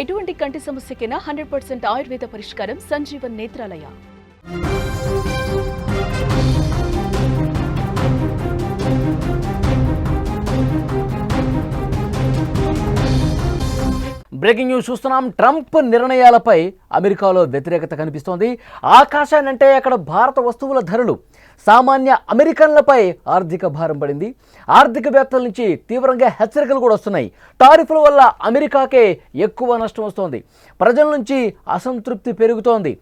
ఎటువంటి కంటి సమస్యకైనా 100% ఆయుర్వేద పరిష్కారం సంజీవన్ నేత్రాలయ. బ్రేకింగ్ న్యూస్ చూస్తున్నాం. ట్రంప్ నిర్ణయాలపై అమెరికాలో వ్యతిరేకత కనిపిస్తోంది. ఆకాశానంటే అక్కడ భారత వస్తువుల ధరలు సామాన్య అమెరికన్లపై ఆర్థిక భారం పడింది. ఆర్థికవేత్తల నుంచి తీవ్రంగా హెచ్చరికలు కూడా వస్తున్నాయి. టారిఫ్ల వల్ల అమెరికాకే ఎక్కువ నష్టం వస్తోంది. ప్రజల నుంచి అసంతృప్తి పెరుగుతోంది.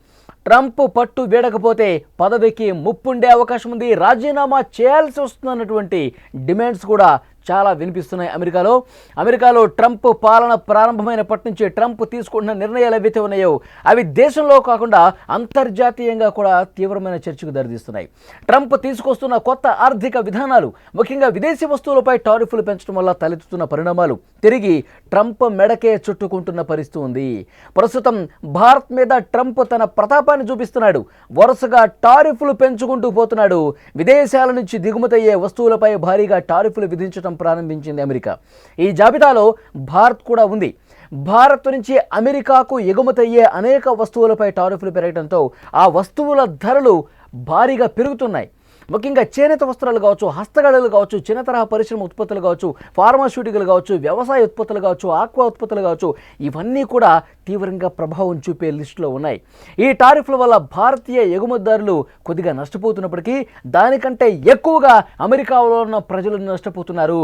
ట్రంప్ పట్టు వీడకపోతే పదవికి ముప్పుండే అవకాశం ఉంది, రాజీనామా చేయాల్సి వస్తుందన్నటువంటి డిమాండ్స్ కూడా చాలా వినిపిస్తున్నాయి. అమెరికాలో ట్రంప్ పాలన ప్రారంభమైనప్పటి నుంచి ట్రంప్ తీసుకుంటున్న నిర్ణయాలు ఏవైతే ఉన్నాయో అవి దేశంలో కాకుండా అంతర్జాతీయంగా కూడా తీవ్రమైన చర్చకు దారితీస్తున్నాయి. ట్రంప్ తీసుకొస్తున్న కొత్త ఆర్థిక విధానాలు, ముఖ్యంగా విదేశీ వస్తువులపై టారిఫ్లు పెంచడం వల్ల తలెత్తుతున్న పరిణామాలు తిరిగి ట్రంప్ మెడకే చుట్టుకుంటున్న పరిస్థితి ఉంది. ప్రస్తుతం భారత్ మీద ట్రంప్ తన ప్రతాపాన్ని చూపిస్తున్నాడు. వరుసగా టారిఫ్లు పెంచుకుంటూ పోతున్నాడు. విదేశాల నుంచి దిగుమతయ్యే వస్తువులపై భారీగా టారిఫ్లు విధించడం ప్రారంభించింది అమెరికా. ఈ జాబితాలో భారత్ కూడా ఉంది. భారత్ నుంచి అమెరికాకు ఎగుమతయ్యే అనేక వస్తువులపై టారిఫ్లు పెరగడంతో ఆ వస్తువుల ధరలు భారీగా పెరుగుతున్నాయి. ముఖ్యంగా చేనేత వస్త్రాలు కావచ్చు, హస్తకళలు కావచ్చు, చిన్న తరహా పరిశ్రమ ఉత్పత్తులు కావచ్చు, ఫార్మాస్యూటికల్ కావచ్చు, వ్యవసాయ ఉత్పత్తులు కావచ్చు, ఆక్వా ఉత్పత్తులు కావచ్చు, ఇవన్నీ కూడా తీవ్రంగా ప్రభావం చూపే లిస్టులో ఉన్నాయి. ఈ టారిఫ్ల వల్ల భారతీయ ఎగుమతిదారులు కొద్దిగా నష్టపోతున్నప్పటికీ దానికంటే ఎక్కువగా అమెరికాలో ఉన్న ప్రజలు నష్టపోతున్నారు.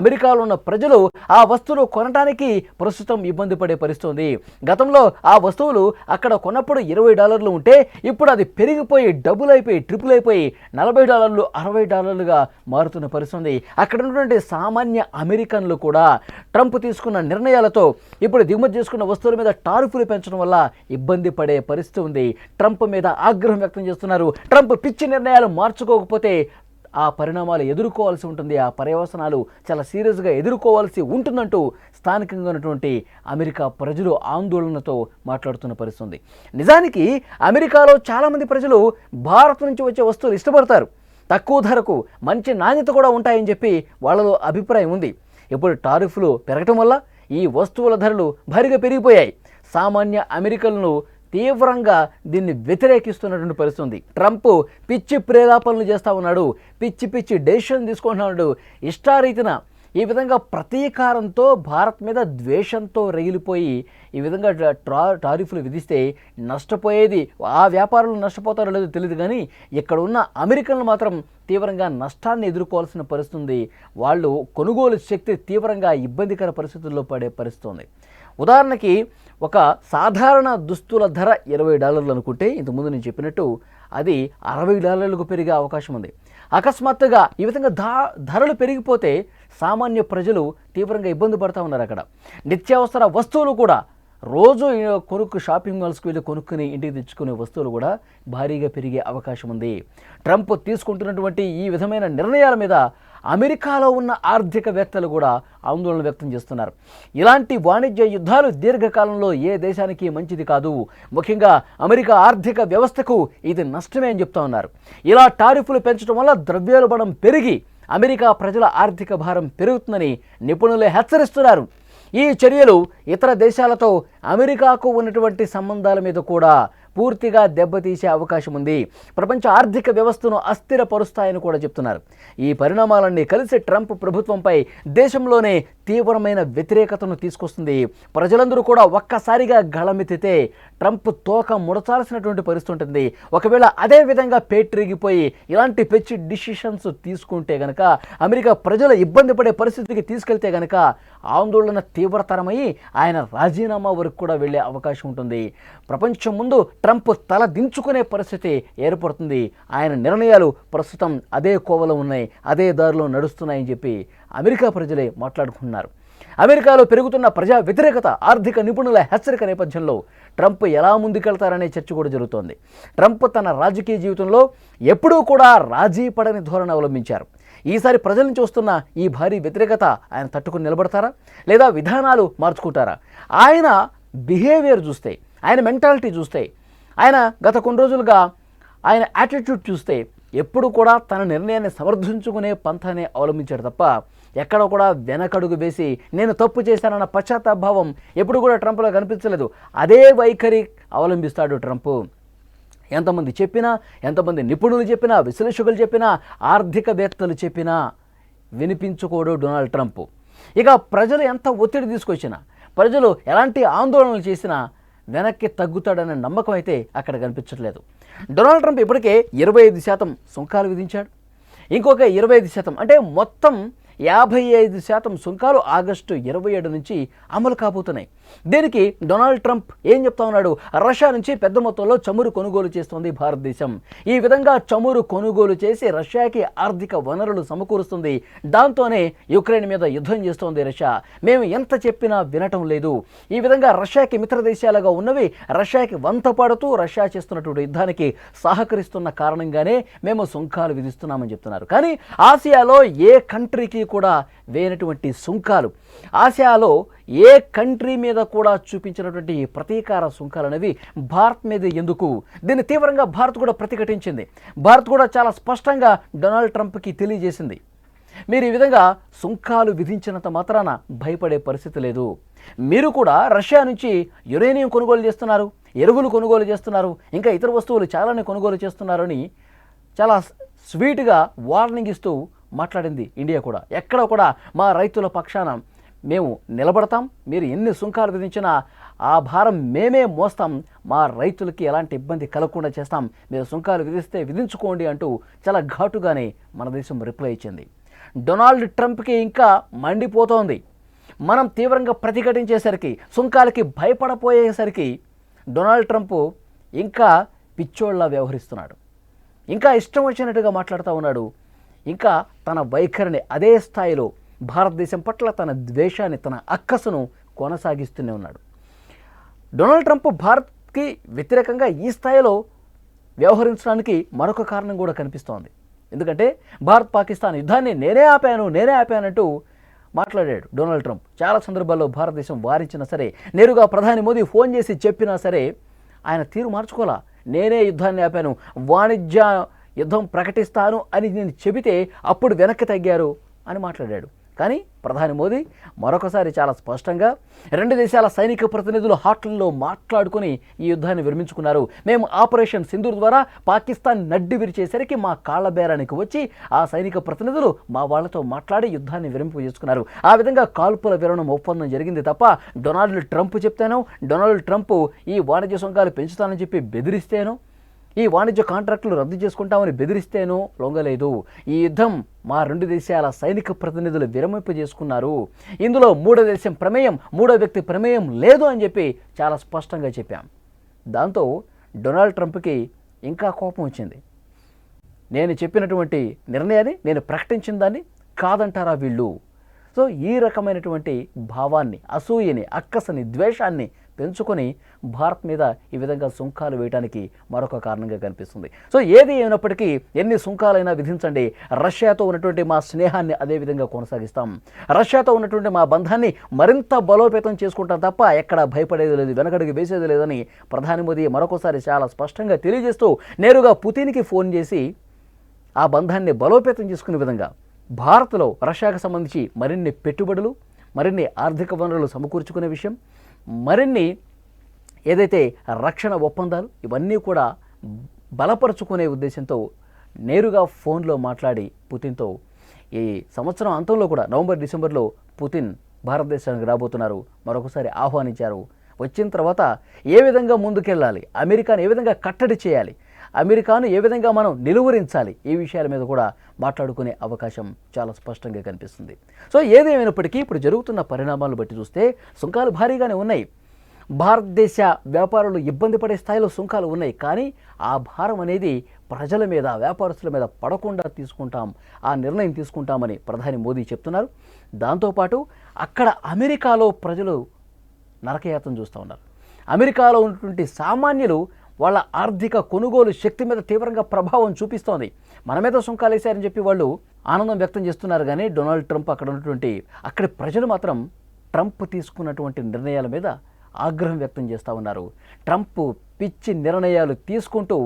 అమెరికాలో ఉన్న ప్రజలు ఆ వస్తువులు కొనడానికి ప్రస్తుతం ఇబ్బంది పడే పరిస్థితి ఉంది. గతంలో ఆ వస్తువులు అక్కడ కొన్నప్పుడు $20 ఉంటే ఇప్పుడు అది పెరిగిపోయి డబుల్ అయిపోయి ట్రిపుల్ అయిపోయి $40 $60గా మారుతున్న పరిస్థితి. అక్కడ ఉన్నటువంటి సామాన్య అమెరికన్లు కూడా ట్రంప్ తీసుకున్న నిర్ణయాలతో ఇప్పుడు దిగుమతి చేసుకున్న వస్తువుల మీద టారిఫ్లు పెంచడం వల్ల ఇబ్బంది పడే పరిస్థితి ఉంది. ట్రంప్ మీద ఆగ్రహం వ్యక్తం చేస్తున్నారు. ట్రంప్ పిచ్చి నిర్ణయాలు మార్చుకోకపోతే ఆ పరిణామాలు ఎదుర్కోవాల్సి ఉంటుంది, ఆ పర్యవసనాలు చాలా సీరియస్గా ఎదుర్కోవాల్సి ఉంటుందంటూ స్థానికంగా ఉన్నటువంటి అమెరికా ప్రజలు ఆందోళనతో మాట్లాడుతున్న పరిస్థితి. నిజానికి అమెరికాలో చాలామంది ప్రజలు భారత్ నుంచి వచ్చే వస్తువులు ఇష్టపడతారు. తక్కువ ధరకు మంచి నాణ్యత కూడా ఉంటాయని చెప్పి వాళ్ళలో అభిప్రాయం ఉంది. ఇప్పుడు టారిఫ్లు పెరగటం వల్ల ఈ వస్తువుల ధరలు భారీగా పెరిగిపోయాయి. సామాన్య అమెరికన్లు తీవ్రంగా దీన్ని వ్యతిరేకిస్తున్నటువంటి పరిస్థితి. ట్రంప్ పిచ్చి ప్రేరేపణలు చేస్తూ ఉన్నాడు, పిచ్చి డెసిషన్ తీసుకుంటున్నాడు. ఇష్టారీతిన ఈ విధంగా ప్రతీకారంతో భారత్ మీద ద్వేషంతో రగిలిపోయి ఈ విధంగా టారిఫ్లు విధిస్తే నష్టపోయేది ఆ వ్యాపారులు నష్టపోతారో లేదో తెలియదు, కానీ ఇక్కడ ఉన్న అమెరికన్లు మాత్రం తీవ్రంగా నష్టాన్ని ఎదుర్కోవాల్సిన పరిస్థితి. వాళ్ళు కొనుగోలు శక్తి తీవ్రంగా ఇబ్బందికర పరిస్థితుల్లో పడే పరిస్థితి. ఉదాహరణకి ఒక సాధారణ దుస్తుల ధర $20 అనుకుంటే ఇంతకుముందు నేను చెప్పినట్టు అది $60కు పెరిగే అవకాశం ఉంది. అకస్మాత్తుగా ఈ విధంగా ధరలు పెరిగిపోతే సామాన్య ప్రజలు తీవ్రంగా ఇబ్బంది పడుతూ ఉన్నారు. అక్కడ నిత్యావసర వస్తువులు కూడా రోజు షాపింగ్ మాల్స్కి వెళ్ళి కొనుక్కుని ఇంటికి తెచ్చుకునే వస్తువులు కూడా భారీగా పెరిగే అవకాశం ఉంది. ట్రంప్ తీసుకుంటున్నటువంటి ఈ విధమైన నిర్ణయాల మీద అమెరికాలో ఉన్న ఆర్థికవేత్తలు కూడా ఆందోళన వ్యక్తం చేస్తున్నారు. ఇలాంటి వాణిజ్య యుద్ధాలు దీర్ఘకాలంలో ఏ దేశానికి మంచిది కాదు, ముఖ్యంగా అమెరికా ఆర్థిక వ్యవస్థకు ఇది నష్టమే అని చెప్తా ఉన్నారు. ఇలా టారిఫ్లు పెంచడం వల్ల ద్రవ్యోల్బణం పెరిగి అమెరికా ప్రజల ఆర్థిక భారం పెరుగుతుందని నిపుణులు హెచ్చరిస్తున్నారు. ఈ చర్యలు ఇతర దేశాలతో అమెరికాకు ఉన్నటువంటి సంబంధాల మీద కూడా పూర్తిగా దెబ్బతీసే అవకాశం ఉంది, ప్రపంచ ఆర్థిక వ్యవస్థను అస్థిరపరుస్తాయని కూడా చెప్తున్నారు. ఈ పరిణామాలన్నీ కలిసి ట్రంప్ ప్రభుత్వంపై దేశంలోనే తీవ్రమైన వ్యతిరేకతను తీసుకొస్తుంది. ప్రజలందరూ కూడా ఒక్కసారిగా గళమెత్తితే ట్రంప్ తోక ముడచాల్సినటువంటి పరిస్థితి ఉంటుంది. ఒకవేళ అదే విధంగా పేటరిగిపోయి ఇలాంటి పిచ్చి డిసిషన్స్ తీసుకుంటే గనక, అమెరికా ప్రజలు ఇబ్బంది పడే పరిస్థితికి తీసుకెళ్తే గనక ఆందోళన తీవ్రతరమై ఆయన రాజీనామా వరకు కూడా వెళ్ళే అవకాశం ఉంటుంది. ప్రపంచం ముందు ట్రంప్ తల దించుకునే పరిస్థితి ఏర్పడుతుంది. ఆయన నిర్ణయాలు ప్రస్తుతం అదే కోవలో ఉన్నాయి, అదే దారిలో నడుస్తున్నాయని చెప్పి అమెరికా ప్రజలే మాట్లాడుకుంటున్నారు. అమెరికాలో పెరుగుతున్న ప్రజా వ్యతిరేకత, ఆర్థిక నిపుణుల హెచ్చరిక నేపథ్యంలో ట్రంప్ ఎలా ముందుకెళ్తారనే చర్చ కూడా జరుగుతోంది. ట్రంప్ తన రాజకీయ జీవితంలో ఎప్పుడూ కూడా రాజీ పడని ధోరణి అవలంబించారు. ఈసారి ప్రజల నుంచి వస్తున్న ఈ భారీ వ్యతిరేకత ఆయన తట్టుకుని నిలబడతారా, లేదా విధానాలు మార్చుకుంటారా? ఆయన బిహేవియర్ చూస్తే, ఆయన మెంటాలిటీ చూస్తే, ఆయన గత కొన్ని రోజులుగా ఆయన యాటిట్యూడ్ చూస్తే ఎప్పుడు కూడా తన నిర్ణయాన్ని సమర్థించుకునే పంథానే అవలంబించాడు తప్ప ఎక్కడ కూడా వెనకడుగు వేసి నేను తప్పు చేశానన్న పశ్చాత్తాపభావం ఎప్పుడు కూడా ట్రంప్లో కనిపించలేదు. అదే వైఖరి అవలంబిస్తాడు ట్రంప్. ఎంతమంది చెప్పినా, ఎంతమంది నిపుణులు చెప్పినా, విశ్లేషకులు చెప్పినా, ఆర్థికవేత్తలు చెప్పినా వినిపించుకోడు డొనాల్డ్ ట్రంప్. ఇక ప్రజలు ఎంత ఒత్తిడి తీసుకొచ్చినా, ప్రజలు ఎలాంటి ఆందోళనలు చేసినా వెనక్కి తగ్గుతాడనే నమ్మకం అయితే అక్కడ కనిపించట్లేదు. డొనాల్డ్ ట్రంప్ ఇప్పటికే 25% సుంకాలు విధించాడు. ఇంకొక 25% అంటే మొత్తం 55% సుంకాలు ఆగస్టు 27 నుంచి అమలు కాబోతున్నాయి. దీనికి డొనాల్డ్ ట్రంప్ ఏం చెప్తా ఉన్నాడు? రష్యా నుంచి పెద్ద మొత్తంలో చమురు కొనుగోలు చేస్తుంది భారతదేశం. ఈ విధంగా చమురు కొనుగోలు చేసి రష్యాకి ఆర్థిక వనరులు సమకూరుస్తుంది. దాంతోనే యుక్రెయిన్ మీద యుద్ధం చేస్తోంది రష్యా. మేము ఎంత చెప్పినా వినటం లేదు. ఈ విధంగా రష్యాకి మిత్ర దేశాలుగా ఉన్నవి రష్యాకి వంత పాడుతూ రష్యా చేస్తున్నటువంటి యుద్ధానికి సహకరిస్తున్న కారణంగానే మేము సుంకాలు విధిస్తున్నామని చెప్తున్నారు. కానీ ఆసియాలో ఏ కంట్రీకి కూడా వేయనటువంటి సుంకాలు, ఆసియాలో ఏ కంట్రీ మీద కూడా చూపించినటువంటి ప్రతీకార సుంకాలు అనేవి భారత్ మీద ఎందుకు? దీన్ని తీవ్రంగా భారత్ కూడా ప్రతిఘటించింది. భారత్ కూడా చాలా స్పష్టంగా డొనాల్డ్ ట్రంప్కి తెలియజేసింది, మీరు ఈ విధంగా సుంకాలు విధించినంత మాత్రాన భయపడే పరిస్థితి లేదు. మీరు కూడా రష్యా నుంచి యురేనియం కొనుగోలు చేస్తున్నారు, ఎరువులు కొనుగోలు చేస్తున్నారు, ఇంకా ఇతర వస్తువులు చాలానే కొనుగోలు చేస్తున్నారని చాలా స్వీట్గా వార్నింగ్ ఇస్తూ మాట్లాడింది ఇండియా కూడా. ఎక్కడ కూడా మా రైతుల పక్షాన మేము నిలబడతాం, మీరు ఎన్ని సుంకాలు విధించినా ఆ భారం మేమే మోస్తాం, మా రైతులకి ఎలాంటి ఇబ్బంది కలగకుండా చేస్తాం, మీరు సుంకాలు విధిస్తే విధించుకోండి అంటూ చాలా ఘాటుగానే మన దేశం రిప్లై ఇచ్చింది. డొనాల్డ్ ట్రంప్కి ఇంకా మండిపోతోంది. మనం తీవ్రంగా ప్రతిఘటించేసరికి, సుంకాలకి భయపడపోయేసరికి డొనాల్డ్ ట్రంప్ ఇంకా పిచ్చోళ్ళ వ్యవహరిస్తున్నాడు, ఇంకా ఇష్టం వచ్చినట్టుగా మాట్లాడుతూ ఉన్నాడు. ఇంకా తన వైఖరిని అదే స్థాయిలో భారతదేశం పట్ల తన ద్వేషాన్ని, తన అక్కసును కొనసాగిస్తూనే ఉన్నాడు. డొనాల్డ్ ట్రంప్ భారత్కి వ్యతిరేకంగా ఈ స్థాయిలో వ్యవహరించడానికి మరొక కారణం కూడా కనిపిస్తోంది. ఎందుకంటే భారత్ పాకిస్తాన్ యుద్ధాన్ని నేనే ఆపానంటూ మాట్లాడాడు డొనాల్డ్ ట్రంప్. చాలా సందర్భాల్లో భారతదేశం వారించినా సరే, నేరుగా ప్రధాని మోదీ ఫోన్ చేసి చెప్పినా సరే ఆయన తీరు మార్చుకోలా. నేనే యుద్ధాన్ని ఆపాను, వాణిజ్య యుద్ధం ప్రకటిస్తాను అని నేను చెబితే అప్పుడు వెనక్కి తగ్గారు అని మాట్లాడాడు. కానీ ప్రధాని మోదీ మరొకసారి చాలా స్పష్టంగా రెండు దేశాల సైనిక ప్రతినిధులు హాట్లలో మాట్లాడుకుని ఈ యుద్ధాన్ని విరమించుకున్నారు. మేము ఆపరేషన్ సింధూర్ ద్వారా పాకిస్తాన్ నడ్డి విరిచేసరికి మా కాళ్ల బేరానికి వచ్చి ఆ సైనిక ప్రతినిధులు మా వాళ్లతో మాట్లాడి యుద్ధాన్ని విరమింపు చేసుకున్నారు. ఆ విధంగా కాల్పుల విరమణ ఒప్పందం జరిగింది తప్ప డొనాల్డ్ ట్రంప్ చెప్తేనో, డొనాల్డ్ ట్రంప్ ఈ వాణిజ్య సుంకాలు పెంచుతానని చెప్పి బెదిరిస్తేనో, ఈ వాణిజ్య కాంట్రాక్టులు రద్దు చేసుకుంటామని బెదిరిస్తేనో లొంగలేదు. ఈ యుద్ధం మా రెండు దేశాల సైనిక ప్రతినిధులు విరమింపు చేసుకున్నారు. ఇందులో మూడో దేశం ప్రమేయం, మూడో వ్యక్తి ప్రమేయం లేదు అని చెప్పి చాలా స్పష్టంగా చెప్పాం. దాంతో డొనాల్డ్ ట్రంప్కి ఇంకా కోపం వచ్చింది. నేను చెప్పినటువంటి నిర్ణయాన్ని, నేను ప్రకటించిన దాన్ని కాదంటారా వీళ్ళు? సో ఈ రకమైనటువంటి భావాన్ని, అసూయని, అక్కసని, ద్వేషాన్ని పెంచుకొని భారత్ మీద ఈ విధంగా సుంకాలు వేయడానికి మరొక కారణంగా కనిపిస్తుంది. సో ఏది అయినప్పటికీ ఎన్ని సుంకాలైనా విధించండి, రష్యాతో ఉన్నటువంటి మా స్నేహాన్ని అదే విధంగా కొనసాగిస్తాం, రష్యాతో ఉన్నటువంటి మా బంధాన్ని మరింత బలోపేతం చేసుకుంటాం తప్ప ఎక్కడ భయపడేది లేదు, వెనకడుగు వేసేది లేదని ప్రధాని మోదీ మరొకసారి చాలా స్పష్టంగా తెలియజేస్తూ నేరుగా పుతిన్కి ఫోన్ చేసి ఆ బంధాన్ని బలోపేతం చేసుకునే విధంగా భారత్లో రష్యాకు సంబంధించి మరిన్ని పెట్టుబడులు, మరిన్ని ఆర్థిక వనరులు సమకూర్చుకునే విషయం, మరిన్ని ఏదైతే రక్షణ ఒప్పందాలు ఇవన్నీ కూడా బలపరుచుకునే ఉద్దేశంతో నేరుగా ఫోన్లో మాట్లాడి పుతిన్తో ఈ సంవత్సరం అంతంలో కూడా నవంబర్, డిసెంబర్లో పుతిన్ భారతదేశానికి రాబోతున్నారు, మరొకసారి ఆహ్వానించారు. వచ్చిన తర్వాత ఏ విధంగా ముందుకెళ్ళాలి, అమెరికాను ఏ విధంగా కట్టడి చేయాలి, అమెరికాను ఏ విధంగా మనం నిలువరించాలి, ఈ విషయాల మీద కూడా మాట్లాడుకునే అవకాశం చాలా స్పష్టంగా కనిపిస్తుంది. సో ఏదేమైనప్పటికీ ఇప్పుడు జరుగుతున్న పరిణామాలను బట్టి చూస్తే సుంకాలు భారీగానే ఉన్నాయి. భారతదేశ వ్యాపారులు ఇబ్బంది పడే స్థాయిలో సుంకాలు ఉన్నాయి. కానీ ఆ భారం అనేది ప్రజల మీద, వ్యాపారస్తుల మీద పడకుండా తీసుకుంటాం, ఆ నిర్ణయం తీసుకుంటామని ప్రధాని మోదీ చెప్తున్నారు. దాంతోపాటు అక్కడ అమెరికాలో ప్రజలు నరకయాతన చూస్తూ ఉన్నారు. అమెరికాలో ఉన్నటువంటి సామాన్యులు వాళ్ళ ఆర్థిక కొనుగోలు శక్తి మీద తీవ్రంగా ప్రభావం చూపిస్తోంది. మన మీద సుంకాలు వేశారని చెప్పి వాళ్ళు ఆనందం వ్యక్తం చేస్తున్నారు. కానీ డొనాల్డ్ ట్రంప్ అక్కడి ప్రజలు మాత్రం ట్రంప్ తీసుకున్నటువంటి నిర్ణయాల మీద ఆగ్రహం వ్యక్తం చేస్తూ ఉన్నారు. ట్రంప్ పిచ్చి నిర్ణయాలు తీసుకుంటూ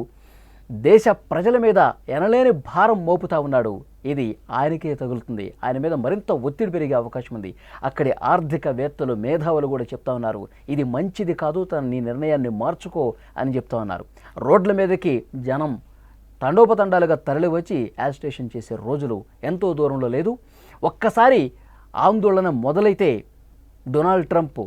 దేశ ప్రజల మీద ఎనలేని భారం మోపుతా ఉన్నాడు. ఇది ఆయనకే తగులుతుంది. ఆయన మీద మరింత ఒత్తిడి పెరిగే అవకాశం ఉంది. అక్కడి ఆర్థికవేత్తలు, మేధావులు కూడా చెప్తా ఉన్నారు, ఇది మంచిది కాదు, నీ నిర్ణయాన్ని మార్చుకో అని చెప్తా ఉన్నారు. రోడ్ల మీదకి జనం తండోపతండాలుగా తరలి వచ్చి యాజిటేషన్ చేసే రోజులు ఎంతో దూరంలో లేదు. ఒక్కసారి ఆందోళన మొదలైతే డొనాల్డ్ ట్రంప్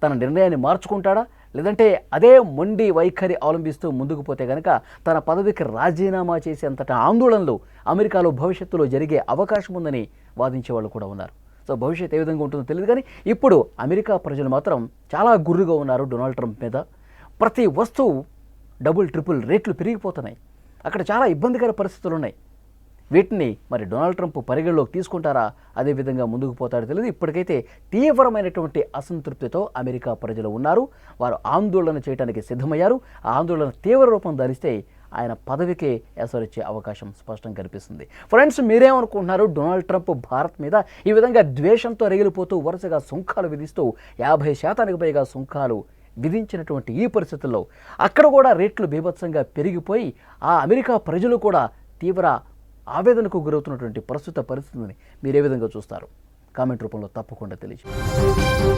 తన నిర్ణయాన్ని మార్చుకుంటాడా, లేదంటే అదే మొండి వైఖరి అవలంబిస్తూ ముందుకు పోతే కనుక తన పదవికి రాజీనామా చేసేంతటి ఆందోళనలు అమెరికాలో భవిష్యత్తులో జరిగే అవకాశం ఉందని వాదించే వాళ్ళు కూడా ఉన్నారు. సో భవిష్యత్తు ఏ విధంగా ఉంటుందో తెలియదు, కానీ ఇప్పుడు అమెరికా ప్రజలు మాత్రం చాలా గుర్రుగా ఉన్నారు డొనాల్డ్ ట్రంప్ మీద. ప్రతి వస్తువు డబుల్ ట్రిపుల్ రేట్లు పెరిగిపోతున్నాయి. అక్కడ చాలా ఇబ్బందికర పరిస్థితులు ఉన్నాయి. వీటిని మరి డొనాల్డ్ ట్రంప్ పరిగణలోకి తీసుకుంటారా, అదేవిధంగా ముందుకు పోతారో తెలియదు. ఇప్పటికైతే తీవ్రమైనటువంటి అసంతృప్తితో అమెరికా ప్రజలు ఉన్నారు. వారు ఆందోళన చేయడానికి సిద్ధమయ్యారు. ఆ ఆందోళన తీవ్ర రూపం ధరిస్తే ఆయన పదవికే ఎసరొచ్చే అవకాశం స్పష్టంగా కనిపిస్తుంది. ఫ్రెండ్స్, మీరేమనుకుంటున్నారు? డొనాల్డ్ ట్రంప్ భారత్ మీద ఈ విధంగా ద్వేషంతో రగిలిపోతూ వరుసగా సుంకాలు విధిస్తూ 50% పైగా సుంకాలు విధించినటువంటి ఈ పరిస్థితుల్లో అక్కడ కూడా రేట్లు బీభత్సంగా పెరిగిపోయి ఆ అమెరికా ప్రజలు కూడా తీవ్ర ఆవేదనకు గురవుతున్నటువంటి ప్రస్తుత పరిస్థితిని మీరే విధంగా చూస్తారు? కామెంట్ రూపంలో తప్పకుండా తెలియజేయండి.